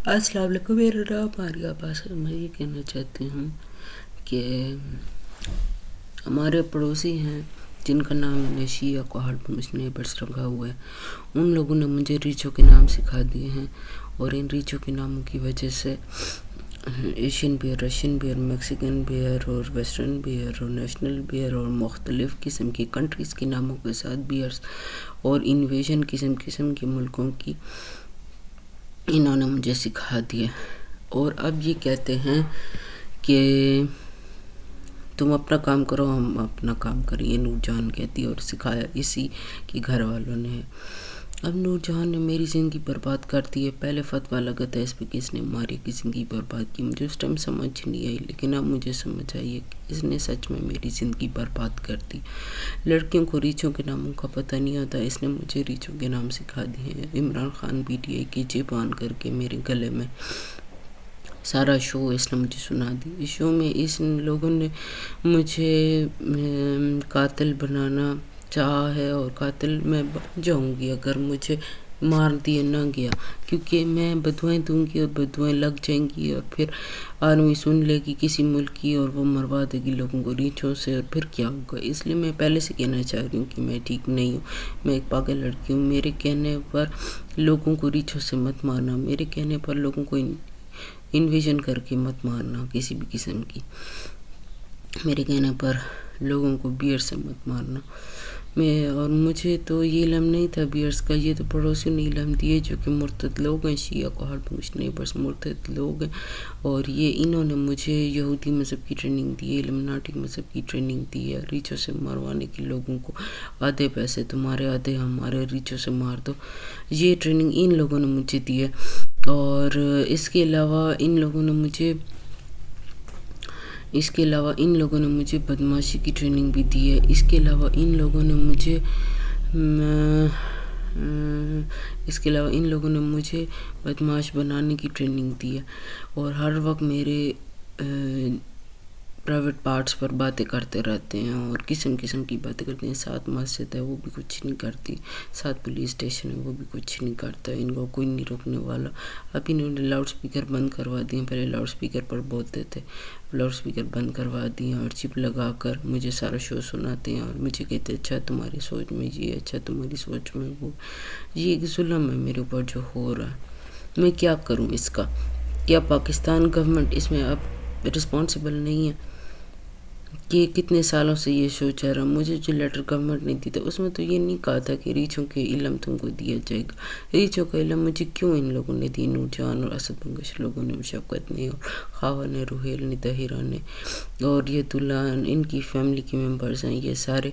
السلام علیکم، میرا نام ماریہ عباس ہے۔ میں یہ کہنا چاہتی ہوں کہ ہمارے پڑوسی ہیں جن کا نام میں نے شیعہ کوہاٹ پنچ نیبرس رکھا ہوا ہے، ان لوگوں نے مجھے ریچھوں کے نام سکھا دیے ہیں، اور ان ریچھوں کے ناموں کی وجہ سے Asian bear, Russian bear, Mexican bear اور ویسٹرن بیئر اور نیشنل بیئر اور مختلف قسم کی کنٹریز کے ناموں کے ساتھ بیئرز اور انویژن قسم کے ملکوں کی انہوں نے مجھے سکھا دیا، اور اب یہ کہتے ہیں کہ تم اپنا کام کرو، ہم اپنا کام کریں۔ یہ نور جہان کہتی ہے، اور سکھایا اسی کی گھر والوں نے ہے۔ اب نور جہان نے میری زندگی برباد کر دی ہے۔ پہلے فتویٰ لگا تھا اس پہ کہ اس نے ماریہ کی زندگی برباد کی، مجھے اس ٹائم سمجھ نہیں آئی، لیکن اب مجھے سمجھ آئی ہے کہ اس نے سچ میں میری زندگی برباد کر دی۔ لڑکیوں کو ریچھوں کے ناموں کا پتہ نہیں ہوتا، اس نے مجھے ریچھوں کے نام سکھا دیے ہیں۔ عمران خان PTI کی جیب آن کر کے میرے گلے میں سارا شو اس نے مجھے سنا دی۔ اس شو میں اس لوگوں نے مجھے قاتل بنانا چاہا ہے، اور قاتل میں بن جاؤں گی اگر مجھے مار دیا نہ گیا، کیونکہ میں بدوائیں دوں گی اور بدوائیں لگ جائیں گی، اور پھر آرمی سن لے گی کسی ملک کی اور وہ مروا دے گی لوگوں کو ریچھوں سے، اور پھر کیا ہوگا۔ اس لیے میں پہلے سے کہنا چاہ رہی ہوں کہ میں ٹھیک نہیں ہوں، میں ایک پاگل لڑکی ہوں۔ میرے کہنے پر لوگوں کو ریچھوں سے مت مارنا، میرے کہنے پر لوگوں کو انویژن کر کے مت مارنا کسی بھی قسم کی، میرے کہنے پر لوگوں کو بیئر سے مت مارنا۔ اور مجھے تو یہ علم نہیں تھا بیئرس کا، یہ تو پڑوسیوں نے علم دیے جو کہ مرتد لوگ ہیں، شیعہ کوہاٹ پنچ نیبرس مرتد لوگ ہیں، اور انہوں نے مجھے یہودی مذہب کی ٹریننگ دی ہے، علمناٹی مذہب کی ٹریننگ دی ہے، ریچھوں سے مروانے کے لوگوں کو آدھے پیسے تمہارے آدھے ہمارے، ریچھوں سے مار دو، یہ ٹریننگ ان لوگوں نے مجھے دی ہے۔ اور اس کے علاوہ ان لوگوں نے مجھے بدمعاشی کی ٹریننگ بھی دی ہے۔ اس کے علاوہ ان لوگوں نے مجھے بدمعاش بنانے کی ٹریننگ دی ہے، اور ہر وقت میرے پرائیویٹ پارٹس پر باتیں کرتے رہتے ہیں، اور قسم کی باتیں کرتے ہیں۔ 7 مسجد ہے وہ بھی کچھ نہیں کرتی، 7 پولیس اسٹیشن ہے وہ بھی کچھ نہیں کرتا، ان کو کوئی نہیں روکنے والا۔ اب انہوں نے لاؤڈ سپیکر بند کروا دیے، پہلے لاؤڈ سپیکر پر بولتے تھے، لاؤڈ سپیکر بند کروا دیے، اور چپ لگا کر مجھے سارا شو سناتے ہیں، اور مجھے کہتے ہیں اچھا تمہاری سوچ میں یہ، اچھا تمہاری سوچ میں وہ۔ یہ ایک ظلم ہے میرے اوپر جو ہو رہا ہے، میں کیا کروں اس کا؟ کیا پاکستان گورنمنٹ اس میں اب رسپانسبل نہیں ہے؟ کہ کتنے سالوں سے یہ شو چل رہا۔ مجھے جو لیٹر گورنمنٹ نے دی تھا اس میں تو یہ نہیں کہا تھا کہ ریچھوں کے علم تم کو دیا جائے گا۔ ریچھوں کا علم مجھے کیوں ان لوگوں نے دی؟ نور جہان اور اسد بنگش لوگوں نے، شفقت نے اور خواہ نے، روحیل نے، طاہرہ نے، اور ید اللہ، ان کی فیملی کے ممبرز ہیں یہ سارے،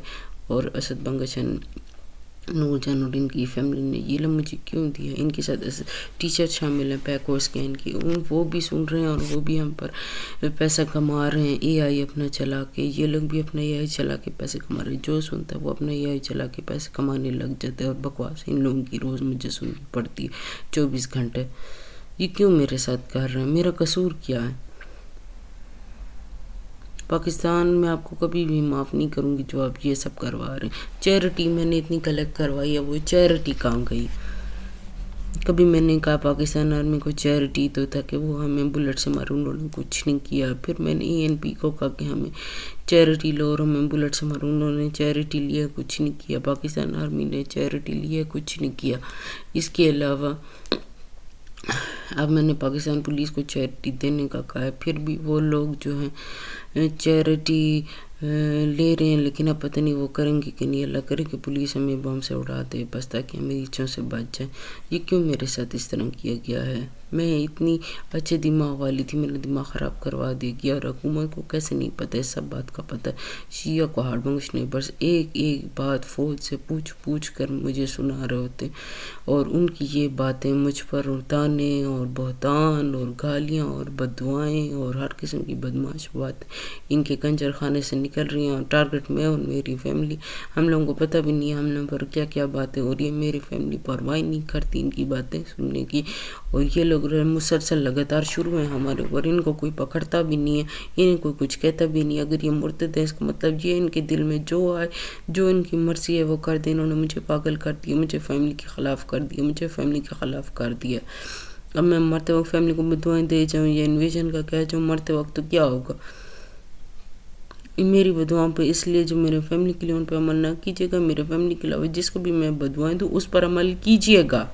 اور اسد بنگش، نور جہان اور ان کی فیملی نے یہ علم مجھے کیوں دیا؟ ان کے ساتھ ٹیچر شامل ہیں پیکورس کے، ان کی وہ بھی سن رہے ہیں، اور وہ بھی ہم پر پیسہ کما رہے ہیں AI اپنا چلا کے۔ یہ لوگ بھی اپنا AI چلا کے پیسے کما رہے ہیں، جو سنتا ہے وہ اپنا AI چلا کے پیسے کمانے لگ جاتا ہے، اور بکواس ان لوگوں کی روز مجھے سننی پڑتی ہے 24 گھنٹے۔ یہ کیوں میرے ساتھ کر رہے ہیں؟ میرا قصور کیا ہے؟ پاکستان میں آپ کو کبھی بھی معاف نہیں کروں گی جو آپ یہ سب کروا رہے ہیں۔ چیریٹی میں نے اتنی کلیکٹ کروائی ہے، وہ چیریٹی کہاں گئی؟ کبھی میں نے کہا پاکستان آرمی کو چیریٹی تو تھا کہ وہ ہمیں بلٹ سے مارے، انہوں نے کچھ نہیں کیا۔ پھر میں نے ENP کو کہا کہ ہمیں چیریٹی لو اور ہمیں بلٹ سے مارو، انہوں نے چیریٹی لیا، کچھ نہیں کیا۔ پاکستان آرمی نے چیریٹی لیا، کچھ نہیں کیا۔ اس کے علاوہ اب میں نے پاکستان پولیس کو چیریٹی دینے کا کہا ہے، پھر بھی وہ لوگ جو ہیں چیریٹی لے رہے ہیں، لیکن اب پتہ نہیں وہ کریں گے کہ نہیں۔ اللہ کرے کہ پولیس ہمیں بم سے اڑا دے بس، تاکہ ہمیں ریچھوں سے بچ جائیں۔ یہ کیوں میرے ساتھ اس طرح کیا گیا ہے؟ میں اتنی اچھے دماغ والی تھی، میرا دماغ خراب کروا دیا گیا، اور حکومت کو کیسے نہیں پتہ ہے، سب بات کا پتہ ہے۔ شیعہ کوہاٹ پنچ نیبرس ایک بات فوج سے پوچھ کر مجھے سنا رہے ہوتے، اور ان کی یہ باتیں مجھ پر تانے اور بہتان اور گالیاں اور بددعائیں اور ہر قسم کی بدمعاش بات ان کے کنجر خانے سے نکل رہی ہیں، اور ٹارگٹ میں اور میری فیملی، ہم لوگوں کو پتہ بھی نہیں ہے ہم لوگوں پر کیا کیا باتیں ہو رہی ہیں۔ میری فیملی پرواہ نہیں کرتی ان کی باتیں سننے کی، اور یہ لوگ مسلسل لگاتار شروع ہیں ہمارے اوپر، ان کو کوئی پکڑتا بھی نہیں ہے، انہیں کوئی کچھ کہتا بھی نہیں۔ اگر یہ مرتد ہے اس کا مطلب یہ ان کے دل میں جو آئے، جو ان کی مرضی ہے وہ کر دیں۔ انہوں نے مجھے پاگل کر دیا، مجھے فیملی کے خلاف کر دیا، اب میں مرتے وقت فیملی کو بدوائیں دے جاؤں یا انویژن کا کہہ جاؤں مرتے وقت تو کیا ہوگا. میری بدعاؤں پہ اس لیے جو میرے فیملی کے لیے ان پہ عمل نہ کیجیے گا. میرے فیملی کے علاوہ جس کو بھی میں بدوائیں دوں اس پر عمل کیجیے گا.